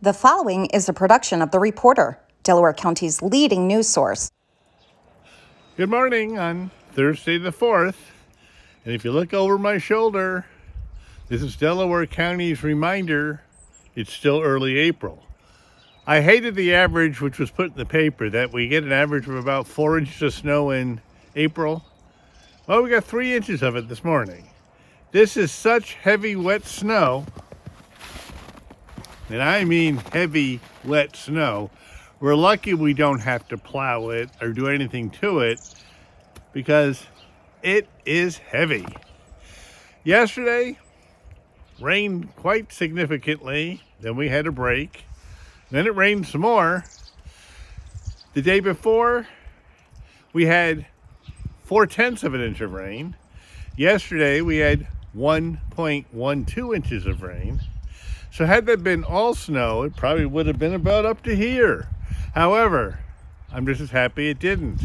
The following is a production of The Reporter, Delaware County's leading news source. Good morning on Thursday the 4th. And if you look over my shoulder, this is Delaware County's reminder it's still early April. I hated the average which was put in the paper that we get an average of about 4 inches of snow in April. Well, we got 3 inches of it this morning. This is such heavy, wet snow. And I mean heavy, wet snow. We're lucky we don't have to plow it or do anything to it because it is heavy. Yesterday, rained quite significantly. Then we had a break. Then it rained some more. The day before, we had 4/10 of an inch of rain. Yesterday, we had 1.12 inches of rain. So had that been all snow, it probably would have been about up to here. However, I'm just as happy it didn't.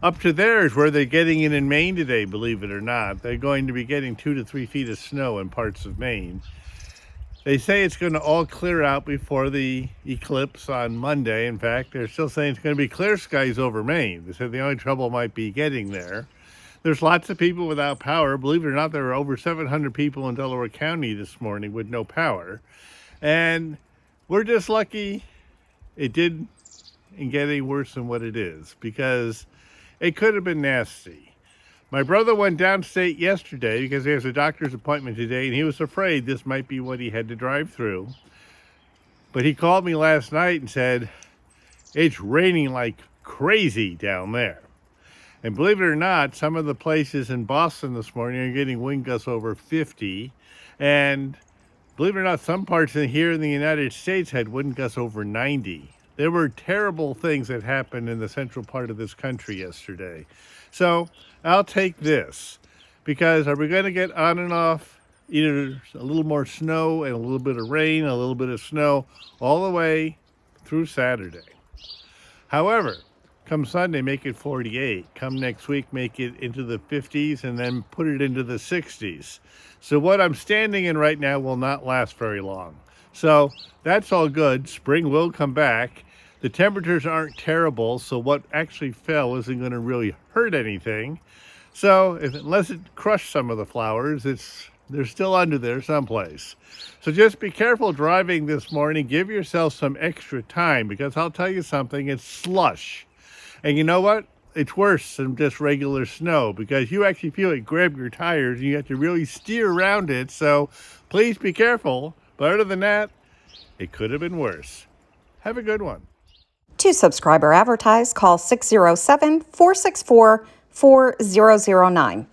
Up to there is where they're getting it in Maine today, believe it or not. They're going to be getting 2 to 3 feet of snow in parts of Maine. They say it's going to all clear out before the eclipse on Monday. In fact, they're still saying it's going to be clear skies over Maine. They said the only trouble might be getting there. There's lots of people without power. Believe it or not, there were over 700 people in Delaware County this morning with no power. And we're just lucky it didn't get any worse than what it is, because it could have been nasty. My brother went downstate yesterday because he has a doctor's appointment today, and he was afraid this might be what he had to drive through. But he called me last night and said, it's raining like crazy down there. And believe it or not, some of the places in Boston this morning are getting wind gusts over 50. And believe it or not, some parts here in the United States had wind gusts over 90. There were terrible things that happened in the central part of this country yesterday. So I'll take this, because are we going to get on and off either a little more snow and a little bit of rain, a little bit of snow, all the way through Saturday? However, come Sunday, make it 48. Come next week, make it into the 50s, and then put it into the 60s. So what I'm standing in right now will not last very long. So that's all good. Spring will come back. The temperatures aren't terrible, so what actually fell isn't going to really hurt anything. So unless it crushed some of the flowers, they're still under there someplace. So just be careful driving this morning. Give yourself some extra time, because I'll tell you something, it's slush. And you know what? It's worse than just regular snow, because you actually feel it grab your tires and you have to really steer around it. So please be careful. But other than that, it could have been worse. Have a good one. To subscribe or advertise, call 607-464-4009.